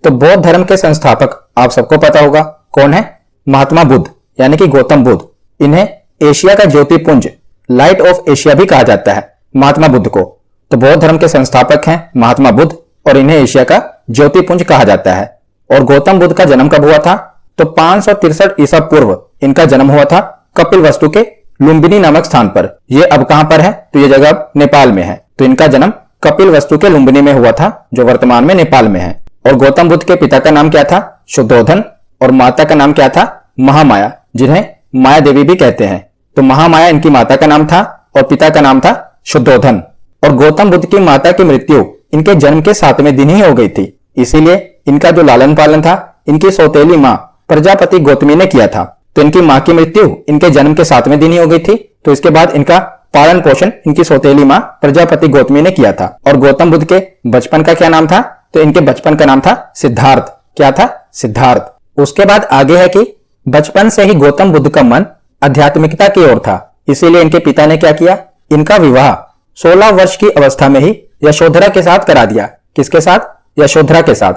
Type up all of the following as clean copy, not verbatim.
तो बौद्ध धर्म के संस्थापक आप सबको पता होगा कौन है? महात्मा बुद्ध यानी कि गौतम बुद्ध। इन्हें एशिया का ज्योतिपुंज लाइट ऑफ एशिया भी कहा जाता है महात्मा बुद्ध को। तो बौद्ध धर्म के संस्थापक हैं महात्मा बुद्ध और इन्हें एशिया का ज्योतिपुंज कहा जाता है। और गौतम बुद्ध का जन्म कब हुआ था? तो 563 ईसा पूर्व इनका जन्म हुआ था कपिलवस्तु के लुम्बिनी नामक स्थान पर। यह अब कहां पर है? तो यह जगह नेपाल में है। तो इनका जन्म कपिलवस्तु के लुम्बिनी में हुआ था जो वर्तमान में नेपाल में है। और गौतम बुद्ध के पिता का नाम क्या था? शुद्धोधन। और माता का नाम क्या था? महामाया, जिन्हें माया देवी भी कहते हैं। तो महामाया इनकी माता का नाम था और पिता का नाम था शुद्धोधन। और गौतम बुद्ध की माता की मृत्यु इनके जन्म के 7वें दिन ही हो गई थी। इसीलिए इनका जो लालन पालन था इनकी सौतेली मां प्रजापति गौतमी ने किया था। तो इनकी मां की मृत्यु इनके जन्म के 7वें दिन ही हो गई थी। तो इसके बाद इनका पालन पोषण इनकी सौतेली मां प्रजापति गौतमी ने किया था। और गौतम बुद्ध के बचपन का क्या नाम था? तो इनके बचपन का नाम था सिद्धार्थ। क्या था? सिद्धार्थ। उसके बाद आगे है कि बचपन से ही गौतम बुद्ध का मन आध्यात्मिकता की ओर था। इसीलिए इनके पिता ने क्या किया? इनका विवाह 16 वर्ष की अवस्था में ही यशोधरा के साथ करा दिया। किसके साथ? यशोधरा के साथ।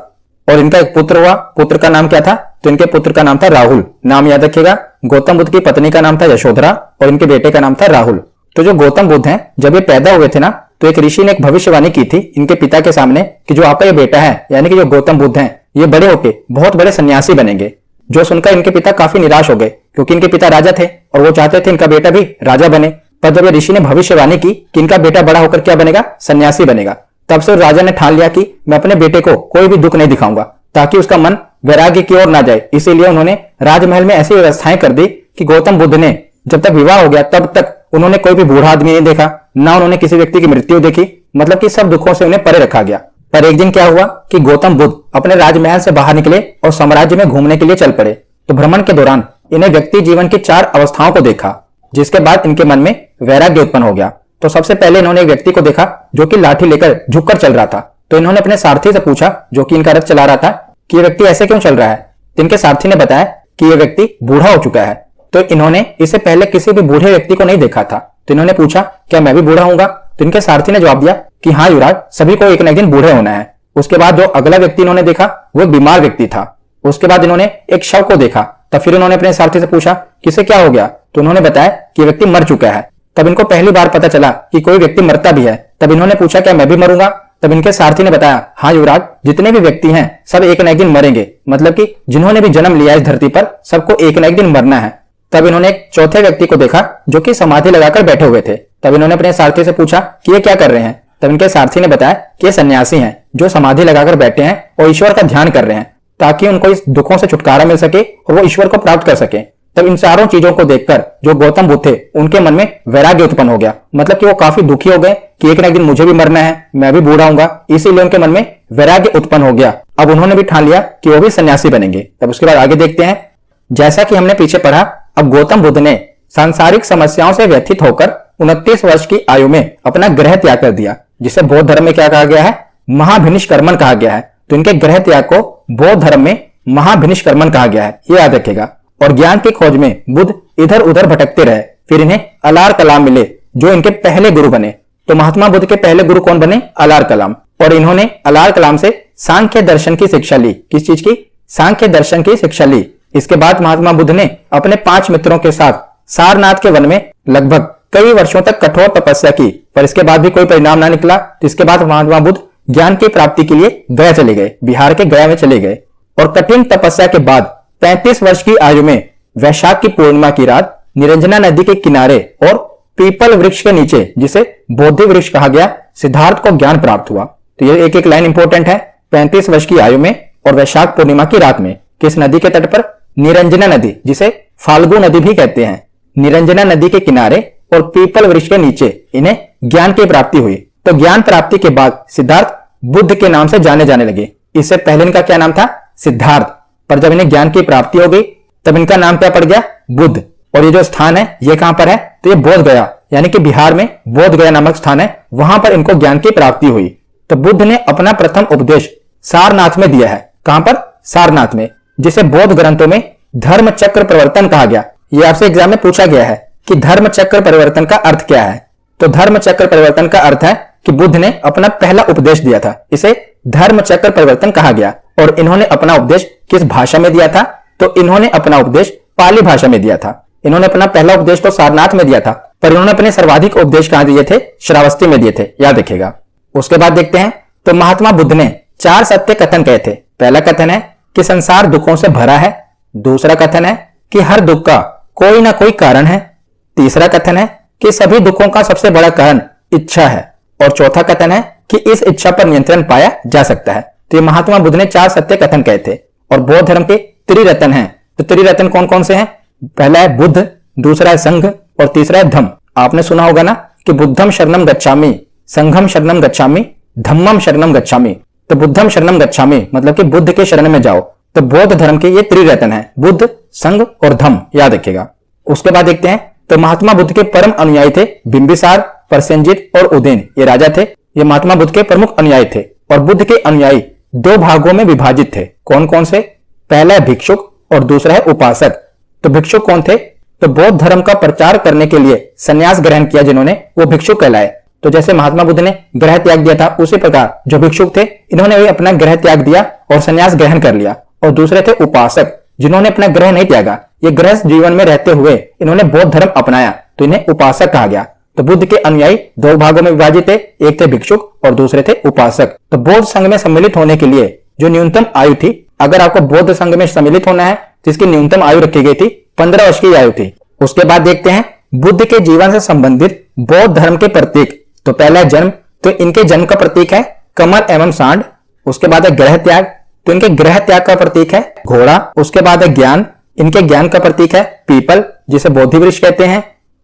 और इनका एक पुत्र हुआ। पुत्र का नाम क्या था? तो इनके पुत्र का नाम था राहुल। नाम याद रखिएगा। गौतम बुद्ध की पत्नी का नाम था यशोधरा और इनके बेटे का नाम था राहुल। तो जो गौतम बुद्ध हैं जब ये पैदा हुए थे ना, तो एक ऋषि ने एक भविष्यवाणी की थी इनके पिता के सामने कि जो आपका ये बेटा है यानी कि जो गौतम बुद्ध हैं ये बड़े होके बहुत बड़े सन्यासी बनेंगे। जो सुनकर इनके पिता काफी निराश हो गए क्योंकि इनके पिता राजा थे और वो चाहते थे इनका बेटा भी राजा बने। पर जब ये ऋषि ने भविष्यवाणी की कि इनका बेटा बड़ा होकर क्या बनेगा? सन्यासी बनेगा, तब से राजा ने ठान लिया कि मैं अपने बेटे को कोई भी दुख नहीं दिखाऊंगा ताकि उसका मन वैराग्य की ओर ना जाए। इसीलिए उन्होंने राजमहल में ऐसी व्यवस्थाएं कर दी कि गौतम बुद्ध ने जब तक विवाह हो गया तब तक उन्होंने कोई भी बूढ़ा आदमी नहीं देखा, ना उन्होंने किसी व्यक्ति की मृत्यु देखी। मतलब कि सब दुखों से उन्हें परे रखा गया। पर एक दिन क्या हुआ कि गौतम बुद्ध अपने राजमहल से बाहर निकले और साम्राज्य में घूमने के लिए चल पड़े। तो भ्रमण के दौरान इन्हें व्यक्ति जीवन की 4 अवस्थाओं को देखा, जिसके बाद इनके मन में वैराग्य उत्पन्न हो गया। तो सबसे पहले इन्होंने एक व्यक्ति को देखा जो कि लाठी लेकर झुककर चल रहा था। तो इन्होंने अपने सारथी से पूछा जो कि इनका रथ चला रहा था कि यह व्यक्ति ऐसे क्यों चल रहा है? इनके सारथी ने बताया कि यह व्यक्ति बूढ़ा हो चुका है। तो इन्होंने इससे पहले किसी भी बूढ़े व्यक्ति को नहीं देखा था। तो इन्होंने पूछा क्या मैं भी बूढ़ा होऊंगा? तो इनके सारथी ने जवाब दिया कि हाँ युवराज, सभी को एक न एक दिन बूढ़े होना है। उसके बाद जो अगला व्यक्ति इन्होंने देखा वो एक बीमार व्यक्ति था। उसके बाद इन्होंने एक शव को देखा। तब फिर इन्होंने अपने सारथी से पूछा किसे क्या हो गया? तो उन्होंने बताया कि व्यक्ति मर चुका है। तब इनको पहली बार पता चला कि कोई व्यक्ति मरता भी है। तब इन्होंने पूछा क्या मैं भी मरूंगा? तब इनके सारथी ने बताया हाँ युवराज, जितने भी व्यक्ति हैं सब एक न एक दिन मरेंगे। मतलब कि जिन्होंने भी जन्म लिया इस धरती पर सबको एक न एक दिन मरना है। तब इन्होंने एक चौथे व्यक्ति को देखा जो कि समाधि लगाकर बैठे हुए थे। तब इन्होंने अपने सारथी से पूछा कि ये क्या कर रहे हैं? तब इनके सारथी ने बताया कि ये सन्यासी हैं जो समाधि लगाकर बैठे हैं और ईश्वर का ध्यान कर रहे हैं ताकि उनको इस दुखों से छुटकारा मिल सके और वो ईश्वर को प्राप्त कर सके। तब इन चारों चीजों को देखकर जो गौतम बुद्ध थे उनके मन में वैराग्य उत्पन्न हो गया। मतलब कि वो काफी दुखी हो गए कि एक न एक दिन मुझे भी मरना है, मैं भी बूढ़ा होऊंगा। इसीलिए उनके मन में वैराग्य उत्पन्न हो गया। अब उन्होंने भी ठान लिया कि वो भी सन्यासी बनेंगे। तब उसके बाद आगे देखते हैं। जैसा कि हमने पीछे पढ़ा, अब गौतम बुद्ध ने सांसारिक समस्याओं से व्यथित होकर 29 वर्ष की आयु में अपना गृह त्याग कर दिया, जिसे बौद्ध धर्म में क्या कहा गया है? महाभिनिष्क्रमण कहा गया है। तो इनके गृह त्याग को बौद्ध धर्म में महाभिनिष्क्रमण कहा गया है, ये याद रखेगा। और ज्ञान की खोज में बुद्ध इधर उधर भटकते रहे। फिर इन्हें अलार कलाम मिले जो इनके पहले गुरु बने। तो महात्मा बुद्ध के पहले गुरु कौन बने? अलार कलाम। और इन्होंने अलार कलाम से सांख्य दर्शन की शिक्षा ली। किस चीज की? सांख्य दर्शन की शिक्षा ली। इसके बाद महात्मा बुद्ध ने अपने 5 मित्रों के साथ सारनाथ के वन में लगभग कई वर्षों तक कठोर तपस्या की, पर इसके बाद भी कोई परिणाम ना निकला। तो इसके बाद महात्मा बुद्ध ज्ञान की प्राप्ति के लिए गया चले गए, बिहार के गया में चले गए। और कठिन तपस्या के बाद 35 वर्ष की आयु में वैशाख की पूर्णिमा की रात निरंजना नदी के किनारे और पीपल वृक्ष के नीचे, जिसे बोधि वृक्ष कहा गया, सिद्धार्थ को ज्ञान प्राप्त हुआ। तो ये एक एक लाइन इंपॉर्टेंट है। 35 वर्ष की आयु में और वैशाख पूर्णिमा की रात में किस नदी के तट पर? निरंजना नदी, जिसे फाल्गु नदी भी कहते हैं। निरंजना नदी के किनारे और पीपल वृक्ष के नीचे इन्हें ज्ञान की प्राप्ति हुई। तो ज्ञान प्राप्ति के बाद सिद्धार्थ बुद्ध के नाम से जाने जाने लगे। इससे पहले इनका क्या नाम था? सिद्धार्थ। पर जब इन्हें ज्ञान की प्राप्ति हो गई तब इनका नाम क्या पड़ गया? बुद्ध। और ये जो स्थान है ये कहां पर है? तो ये बोध गया यानी कि बिहार में बोध गया नामक स्थान है, वहां पर इनको ज्ञान की प्राप्ति हुई। तो बुद्ध ने अपना प्रथम उपदेश सारनाथ में दिया है। कहां पर? सारनाथ में, जिसे बौद्ध ग्रंथों में धर्म चक्र परिवर्तन कहा गया। ये आपसे एग्जाम में पूछा गया है कि धर्म चक्र परिवर्तन का अर्थ क्या है। तो धर्म चक्र परिवर्तन का अर्थ है कि बुद्ध ने अपना पहला उपदेश दिया था, इसे धर्म चक्र परिवर्तन कहा गया। और इन्होंने अपना उपदेश किस भाषा में दिया था? तो इन्होंने अपना उपदेश पाली भाषा में दिया था। इन्होंने अपना पहला उपदेश तो सारनाथ में दिया था, पर इन्होंने अपने सर्वाधिक उपदेश कहां दिए थे? श्रावस्ती में दिए थे, याद रखिएगा। उसके बाद देखते हैं, तो महात्मा बुद्ध ने 4 सत्य कथन कहे थे। पहला कथन है कि संसार दुखों से भरा है। दूसरा कथन है कि हर दुख का कोई ना कोई कारण है। तीसरा कथन है कि सभी दुखों का सबसे बड़ा कारण इच्छा है। और चौथा कथन है कि इस इच्छा पर नियंत्रण पाया जा सकता है। तो ये महात्मा बुद्ध ने 4 सत्य कथन कहे थे। और बौद्ध धर्म के त्रिरत्न हैं। तो त्रिरत्न कौन कौन से हैं? पहला है बुद्ध, दूसरा है संघ और तीसरा है धम्म। आपने सुना होगा ना कि बुद्धम शरणम गच्छामि, संघम शरणम गच्छामि, धम्मम शरणम गच्छामि। तो बुद्धम शरणम गच्छामि मतलब कि बुद्ध के शरण में जाओ। तो बौद्ध धर्म के ये त्रिरत्न है, बुद्ध, संघ और धम्म, याद रखिएगा। उसके बाद देखते हैं, तो महात्मा बुद्ध के परम अनुयायी थे बिंबिसार, प्रसेनजित और उदयन। ये राजा थे, ये महात्मा बुद्ध के प्रमुख अनुयायी थे। और बुद्ध के अनुयायी 2 भागों में विभाजित थे। कौन कौन से? पहला है भिक्षुक और दूसरा है उपासक। तो भिक्षुक कौन थे? तो बौद्ध धर्म का प्रचार करने के लिए संन्यास ग्रहण किया जिन्होंने, वो भिक्षुक कहलाए। तो जैसे महात्मा बुद्ध ने ग्रह त्याग दिया था, उसी प्रकार जो भिक्षुक थे इन्होंने भी अपना ग्रह त्याग दिया और संन्यास ग्रहण कर लिया। और दूसरे थे उपासक, जिन्होंने अपना ग्रह नहीं त्यागा, ये गृहस्थ जीवन में रहते हुए इन्होंने बौद्ध धर्म अपनाया, तो इन्हें उपासक कहा गया। तो बुद्ध के अनुयायी 2 भागों में विभाजित थे, एक थे भिक्षुक और दूसरे थे उपासक। तो बौद्ध संघ में सम्मिलित होने के लिए जो न्यूनतम आयु थी, अगर आपको बौद्ध संघ में सम्मिलित होना है तो इसकी न्यूनतम आयु रखी गई थी 15 वर्ष की आयु थी। उसके बाद देखते हैं बुद्ध के जीवन से संबंधित बौद्ध धर्म के प्रतीक। तो पहला है जन्म, तो इनके जन्म का प्रतीक है कमल एवं सांड। उसके बाद है ग्रह त्याग, तो इनके ग्रह त्याग का प्रतीक है घोड़ा। उसके बाद है ज्ञान, इनके ज्ञान का प्रतीक है पीपल, जिसे बोधि वृक्ष कहते हैं।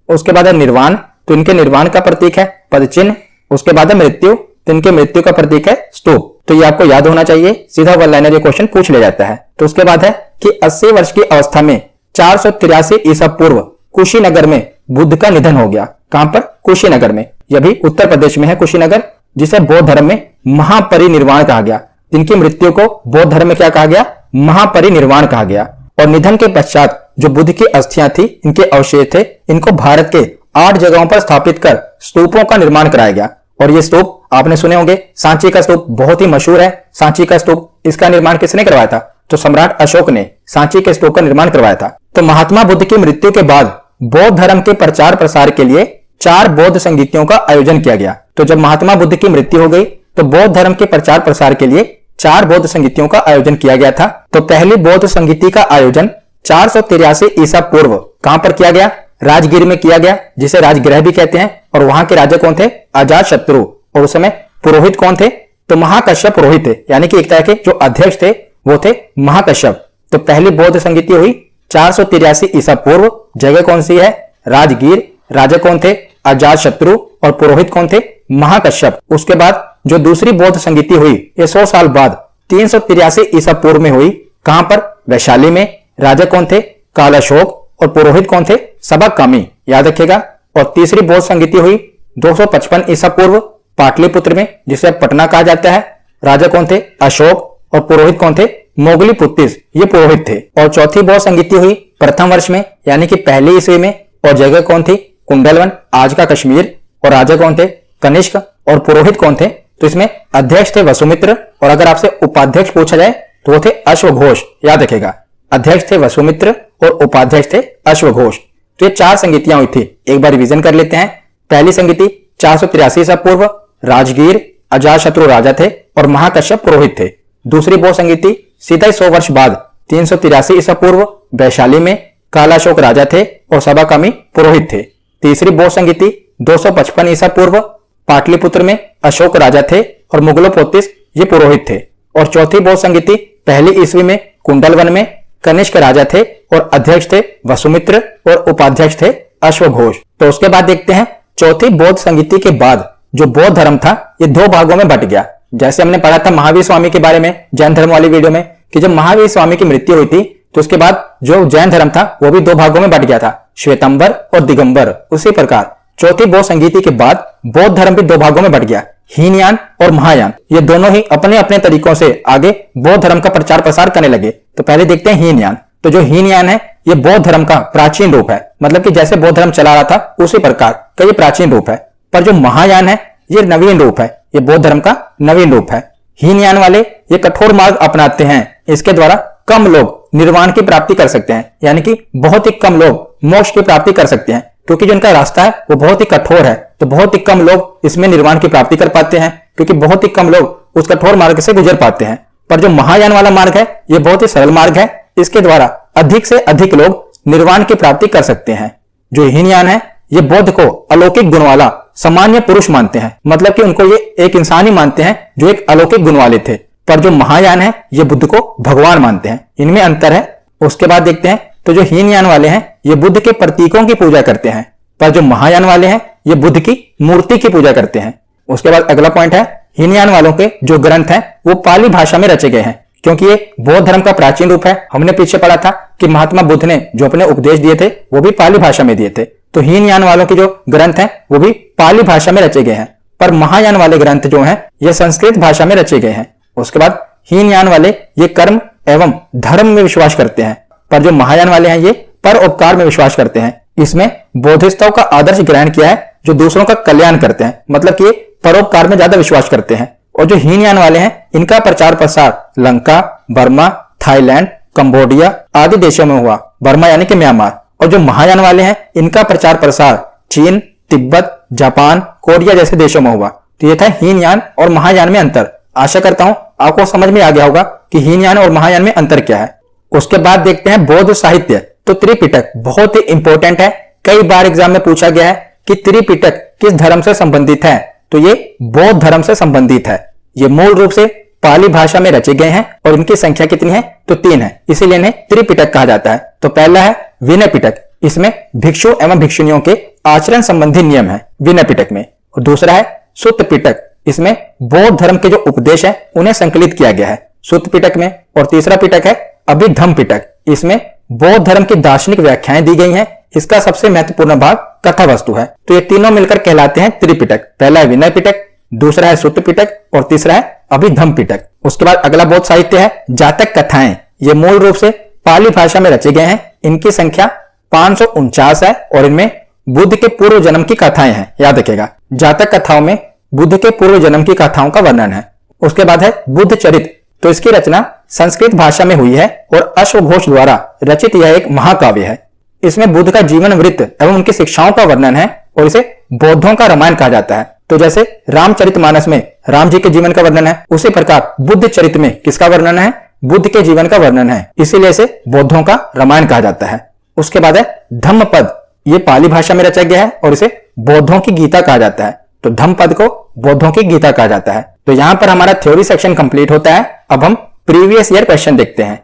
उसके बाद है निर्वाण, तो इनके निर्वाण का प्रतीक है पदचिन्ह। उसके बाद है मृत्यु, तो इनके मृत्यु का प्रतीक है स्तूप। तो ये आपको याद होना चाहिए, सीधा वन लाइनर ये क्वेश्चन पूछ लिया जाता है। तो उसके बाद है कि 80 वर्ष की अवस्था में 483 ईसा पूर्व कुशीनगर में बुद्ध का निधन हो गया। कहां पर? कुशीनगर में। यह भी उत्तर प्रदेश में है कुशीनगर, जिसे बौद्ध धर्म में महापरिनिर्वाण कहा गया। इनकी मृत्यु को बौद्ध धर्म में क्या कहा गया? महापरिनिर्वाण कहा गया। और निधन के पश्चात जो बुद्ध की अस्थियां थी, इनके अवशेष थे, इनको भारत के 8 जगहों पर स्थापित कर स्तूपों का निर्माण कराया गया। और ये स्तूप आपने सुने होंगे, सांची का स्तूप बहुत ही मशहूर है। सांची का स्तूप, इसका निर्माण किसने करवाया था? तो सम्राट अशोक ने सांची के स्तूप का निर्माण करवाया था। तो महात्मा बुद्ध की मृत्यु के बाद बौद्ध धर्म के प्रचार प्रसार के लिए 4 बौद्ध संगीतियों का आयोजन किया गया। तो जब महात्मा बुद्ध की मृत्यु हो गई तो बौद्ध धर्म के प्रचार प्रसार के लिए 4 बौद्ध संगीतियों का आयोजन किया गया था। तो पहली बौद्ध संगीति का आयोजन 483 ईसा पूर्व कहां पर किया गया? राजगीर में किया गया, जिसे राजगृह भी कहते हैं। और वहां के राजा कौन थे? अजातशत्रु। और उस समय पुरोहित कौन थे? तो महाकश्यप पुरोहित थे, यानी कि एक तरह के जो अध्यक्ष थे वो थे महाकश्यप। तो पहली बौद्ध संगीति हुई 483 ईसा पूर्व। जगह कौन सी है? राजगीर। राजा कौन थे? अजातशत्रु। और पुरोहित कौन थे? महाकश्यप। उसके बाद जो दूसरी बौद्ध संगीति हुई ये 100 साल बाद 383 ईसा पूर्व में हुई। कहां पर? वैशाली में। राजा कौन थे? कालाशोक। और पुरोहित कौन थे? सबकामी, याद रखिएगा। और तीसरी बौद्ध संगीति हुई 255 ईसा पूर्व पाटलिपुत्र में, जिसे पटना कहा जाता है। राजा कौन थे? अशोक। और पुरोहित कौन थे? मोगलीपुत्तिस, ये पुरोहित थे। और चौथी बौद्ध संगीति हुई प्रथम वर्ष में, यानी कि पहली ईस्वी में। और जगह कौन थी? कुंडलवन, आज का कश्मीर। और राजा कौन थे? कनिष्क। और पुरोहित कौन थे? तो इसमें अध्यक्ष थे वसुमित्र। और अगर आपसे उपाध्यक्ष पूछा जाए तो वो थे अश्वघोष, याद रखेगा। अध्यक्ष थे वसुमित्र और उपाध्यक्ष थे अश्वघोष। तो ये 4 संगीतियां हुई थी। एक बार रिवीजन कर लेते हैं। पहली संगीति 483 ईसा पूर्व, राजगीर, अजातशत्रु राजा थे और महाकश्यप पुरोहित थे। दूसरी बौद्ध संगीति सीधा 100 वर्ष बाद 383 ईसा पूर्व, वैशाली में, कालाशोक राजा थे और सबकामी पुरोहित थे। तीसरी बौद्ध संगीति 255 ईसा पूर्व, पाटलिपुत्र में, अशोक राजा थे और मुगलोपोत्तिस ये पुरोहित थे। और चौथी बौद्ध संगीति पहली ईस्वी में, कुंडलवन में, कनिष्क राजा थे और अध्यक्ष थे वसुमित्र और उपाध्यक्ष थे अश्वघोष। तो उसके बाद देखते हैं चौथी बौद्ध संगीति के बाद जो बौद्ध धर्म था ये 2 भागों में बट गया। जैसे हमने पढ़ा था महावीर स्वामी के बारे में जैन धर्म वाली वीडियो में, कि जब महावीर स्वामी की मृत्यु हुई थी तो उसके बाद जो जैन धर्म था वो भी 2 भागों में बट गया था, श्वेतंबर और दिगंबर। उसी प्रकार चौथी बौद्ध संगीति के बाद बौद्ध धर्म भी 2 भागों में बट गया, हीनयान और महायान। ये दोनों ही अपने अपने तरीकों से आगे बौद्ध धर्म का प्रचार प्रसार करने लगे। तो पहले देखते हैं हीनयान। तो जो हीनयान है ये बौद्ध धर्म का प्राचीन रूप है, मतलब कि जैसे बौद्ध धर्म चला रहा था उसी प्रकार का ये प्राचीन रूप है। पर जो महायान है ये नवीन रूप है, ये बौद्ध धर्म का नवीन रूप है। हीनयान वाले ये कठोर मार्ग अपनाते हैं। इसके द्वारा कम लोग निर्वाण की प्राप्ति कर सकते हैं, यानी कि बहुत ही कम लोग मोक्ष की प्राप्ति कर सकते हैं, क्योंकि जो इनका रास्ता है वो बहुत ही कठोर है। तो बहुत ही कम लोग इसमें निर्वाण की प्राप्ति कर पाते हैं, क्योंकि बहुत ही कम लोग उस कठोर मार्ग से गुजर पाते हैं। पर जो महायान वाला मार्ग है ये बहुत ही सरल मार्ग है। इसके द्वारा अधिक से अधिक लोग निर्वाण की प्राप्ति कर सकते हैं। जो हीनयान है ये बौद्ध को अलौकिक गुण वाला सामान्य पुरुष मानते हैं, मतलब कि उनको ये एक इंसान ही मानते हैं जो एक अलौकिक गुण वाले थे। पर जो महायान है ये बुद्ध को भगवान मानते हैं, इनमें अंतर है। उसके बाद देखते हैं तो जो हीनयान वाले हैं ये बुद्ध के प्रतीकों की पूजा करते हैं, पर जो महायान वाले हैं ये बुद्ध की मूर्ति की पूजा करते हैं। उसके बाद अगला पॉइंट है, हीनयान वालों के जो ग्रंथ हैं वो पाली भाषा में रचे गए हैं, क्योंकि ये बौद्ध धर्म का प्राचीन रूप है। हमने पीछे पढ़ा था कि महात्मा बुद्ध ने जो अपने उपदेश दिए थे वो भी पाली भाषा में दिए थे। तो हीनयान वालों के जो ग्रंथ हैं वो भी पाली भाषा में रचे गए हैं, पर महायान वाले ग्रंथ जो हैं ये संस्कृत भाषा में रचे गए हैं। उसके बाद हीनयान वाले ये कर्म एवं धर्म में विश्वास करते हैं, पर जो महायान वाले हैं ये परोपकार में विश्वास करते हैं। इसमें बोधिसत्व का आदर्श ग्रहण किया है, जो दूसरों का कल्याण करते हैं, मतलब कि परोपकार में ज्यादा विश्वास करते हैं। और जो हीनयान वाले हैं इनका प्रचार प्रसार लंका, बर्मा, थाईलैंड, कंबोडिया आदि देशों में हुआ, बर्मा यानी कि म्यांमार। और जो महायान वाले हैं इनका प्रचार प्रसार चीन, तिब्बत, जापान, कोरिया जैसे देशों में हुआ। तो ये था हीनयान और महायान में अंतर। आशा करता हूं आपको समझ में आ गया होगा कि हीनयान और महायान में अंतर क्या है। उसके बाद देखते हैं बौद्ध साहित्य। तो त्रिपिटक बहुत ही इंपॉर्टेंट है, कई बार एग्जाम में पूछा गया है कि त्रिपिटक किस धर्म से संबंधित है। तो ये बौद्ध धर्म से संबंधित है। ये मूल रूप से पाली भाषा में रचे गए हैं और इनकी संख्या कितनी है तो 3 है, इसीलिए इन्हें त्रिपिटक कहा जाता है। तो पहला है विनय पिटक, इसमें भिक्षु एवं भिक्षुणियों के आचरण संबंधी नियम है विनय पिटक में। और दूसरा है सुत्त पिटक, इसमें बौद्ध धर्म के जो उपदेश है उन्हें संकलित किया गया है सुत्त पिटक में। और तीसरा पिटक है अभिधम्म पिटक, इसमें बौद्ध धर्म की दार्शनिक व्याख्याएं दी गई हैं। इसका सबसे महत्वपूर्ण भाग कथा वस्तु है। तो ये तीनों मिलकर कहलाते हैं त्रिपिटक। पहला है विनय पिटक, दूसरा है सुत्त पिटक और तीसरा है अभिधम्म पिटक। उसके बाद अगला बौद्ध साहित्य है जातक कथाएं। ये मूल रूप से पाली भाषा में रचे गए हैं। इनकी संख्या 549 है और इनमें बुद्ध के पूर्व जन्म की कथाएं हैं, याद रखिएगा। जातक कथाओं में बुद्ध के पूर्व जन्म की कथाओं का वर्णन है। उसके बाद है बुद्ध चरित। तो इसकी रचना संस्कृत भाषा में हुई है और अश्वघोष द्वारा रचित यह एक महाकाव्य है। इसमें बुद्ध का जीवन वृत्त एवं उनकी शिक्षाओं का वर्णन है और इसे बौद्धों का रामायण कहा जाता है। तो जैसे रामचरितमानस में राम जी के जीवन का वर्णन है, उसी प्रकार बुद्ध चरित में किसका वर्णन है, बुद्ध के जीवन का वर्णन है, इसीलिए इसे बौद्धों का रामायण कहा जाता है। उसके बाद है धम्मपद। ये पाली भाषा में रचा गया है और इसे बौद्धों की गीता कहा जाता है। तो धम्मपद को बौद्धों की गीता कहा जाता है। तो यहां पर हमारा थ्योरी सेक्शन कंप्लीट होता है। अब हम प्रीवियस ईयर क्वेश्चन देखते हैं।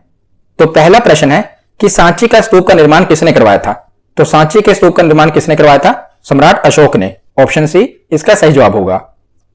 तो पहला प्रश्न है कि सांची का स्तूप का निर्माण किसने करवाया था। तो सांची के स्तूप का निर्माण किसने करवाया था, सम्राट अशोक ने। ऑप्शन सी इसका सही जवाब होगा।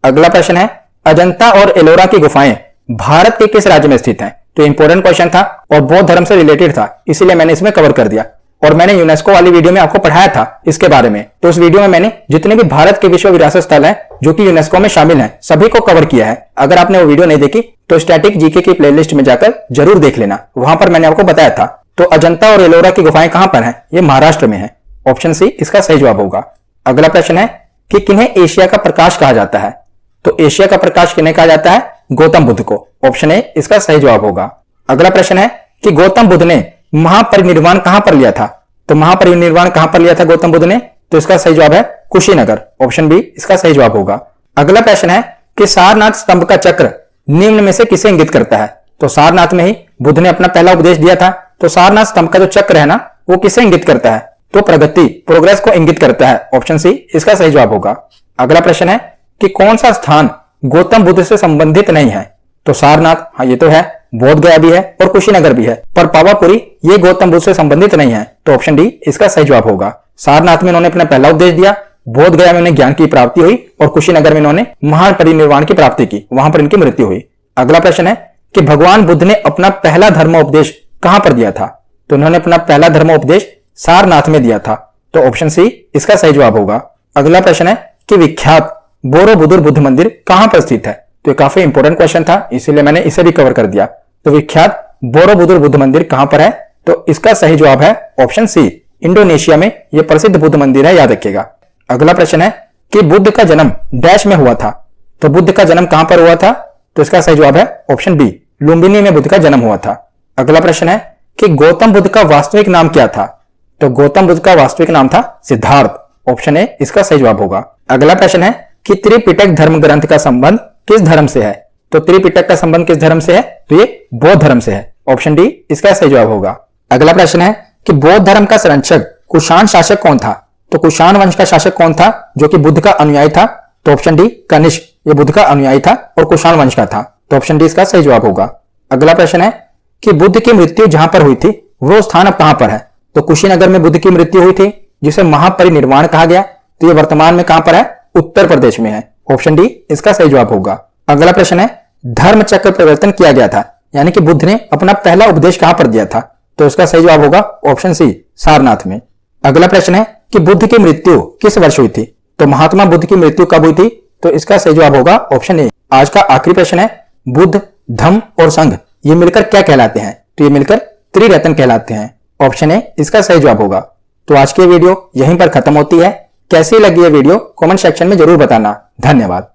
अगला प्रश्न है अजंता और एलोरा की गुफाएं भारत के किस राज्य में स्थित हैं। तो इंपॉर्टेंट क्वेश्चन था और बौद्ध धर्म से रिलेटेड था, इसीलिए मैंने इसमें कवर कर दिया। और मैंने यूनेस्को वाली वीडियो में आपको पढ़ाया था इसके बारे में। तो उस वीडियो में मैंने जितने भी भारत के विश्व विरासत स्थल हैं जो कि यूनेस्को में शामिल हैं सभी को कवर किया है। अगर आपने वो वीडियो नहीं देखी तो स्टैटिक जीके की प्लेलिस्ट में जाकर जरूर देख लेना, वहां पर मैंने आपको बताया था। तो अजंता और एलोरा की गुफाएं कहां पर हैं, ये महाराष्ट्र में है। ऑप्शन सी इसका सही जवाब होगा। अगला प्रश्न है कि किन्हें एशिया का प्रकाश कहा जाता है। तो एशिया का प्रकाश किन्हें कहा जाता है, गौतम बुद्ध को। ऑप्शन ए इसका सही जवाब होगा। अगला प्रश्न है कि गौतम बुद्ध ने महापरिनिर्वाण कहां पर लिया था। तो महापरिनिर्वाण कहां पर लिया था गौतम बुद्ध ने, तो इसका सही जवाब है कुशीनगर। ऑप्शन बी इसका सही जवाब होगा। अगला प्रश्न है कि सारनाथ स्तंभ का चक्र निम्न में से किसे इंगित करता है। तो सारनाथ में ही बुद्ध ने अपना पहला उपदेश दिया था। तो सारनाथ स्तंभ का जो चक्र है ना वो किसे इंगित करता है, तो प्रगति, प्रोग्रेस को इंगित करता है। ऑप्शन सी इसका सही जवाब होगा। अगला प्रश्न है कि कौन सा स्थान गौतम बुद्ध से संबंधित नहीं है। तो सारनाथ, हाँ ये तो है, बोध गया भी है और कुशीनगर भी है, पर पावापुरी ये गौतम बुद्ध से संबंधित नहीं है। तो ऑप्शन डी इसका सही जवाब होगा। सारनाथ में उन्होंने अपना पहला उपदेश दिया, बोध गया में उन्हें ज्ञान की प्राप्ति हुई और कुशीनगर में उन्होंने महान परिनिर्वाण की प्राप्ति की, वहां पर इनकी मृत्यु हुई। अगला प्रश्न है कि भगवान बुद्ध ने अपना पहला धर्मोपदेश कहां पर दिया था। तो उन्होंने अपना पहला धर्मोपदेश सारनाथ में दिया था। तो ऑप्शन सी इसका सही जवाब होगा। अगला प्रश्न है कि विख्यात बोरोबुदुर बुद्ध मंदिर कहां पर स्थित है। तो ये काफी इंपॉर्टेंट क्वेश्चन था, इसीलिए मैंने इसे भी कवर कर दिया। तो विख्यात बोरोबुदुर बुद्ध मंदिर कहां पर है, तो इसका सही जवाब है ऑप्शन सी, इंडोनेशिया में यह प्रसिद्ध बुद्ध मंदिर है, याद रखिएगा। अगला प्रश्न है कि बुद्ध का जन्म डैश में हुआ था। तो बुद्ध का जन्म कहां पर हुआ था, तो इसका सही जवाब है ऑप्शन बी, लुम्बिनी में बुद्ध का जन्म हुआ था। अगला प्रश्न है कि गौतम बुद्ध का वास्तविक नाम क्या था? तो गौतम बुद्ध का वास्तविक नाम था सिद्धार्थ। ऑप्शन ए इसका सही जवाब होगा। अगला प्रश्न है कि त्रिपिटक धर्म ग्रंथ का संबंध किस धर्म से है? तो त्रिपिटक का संबंध किस धर्म से है? तो ये बौद्ध धर्म से है। ऑप्शन डी इसका सही जवाब होगा। अगला प्रश्न है कि बौद्ध धर्म का संरक्षक कुषाण शासक कौन था? तो कुषाण वंश का शासक कौन था जो कि बुद्ध का अनुयायी था? तो ऑप्शन डी कनिष्क, ये बुद्ध का अनुयायी था और कुषाण वंश का था। तो ऑप्शन डी इसका सही जवाब होगा। अगला प्रश्न है कि बुद्ध की मृत्यु जहां पर हुई थी वो स्थान अब कहां पर है? तो कुशीनगर में बुद्ध की मृत्यु हुई थी जिसे महापरिनिर्वाण कहा गया। तो ये वर्तमान में कहां पर है? उत्तर प्रदेश में है। ऑप्शन डी इसका सही जवाब होगा। अगला प्रश्न है धर्म चक्र परिवर्तन किया गया था, यानी कि बुद्ध ने अपना पहला उपदेश कहां पर दिया था? तो इसका सही जवाब होगा ऑप्शन सी, सारनाथ में। अगला प्रश्न है कि बुद्ध की मृत्यु किस वर्ष हुई थी? तो महात्मा बुद्ध की मृत्यु कब हुई थी? तो इसका सही जवाब होगा ऑप्शन ए। आज का आखिरी प्रश्न है बुद्ध, धम्म और संघ ये मिलकर क्या कहलाते हैं? तो ये मिलकर त्रिरत्न कहलाते हैं। ऑप्शन ए इसका सही जवाब होगा। तो आज की वीडियो यहीं पर खत्म होती है। कैसी लगी ये वीडियो कमेंट सेक्शन में जरूर बताना। धन्यवाद।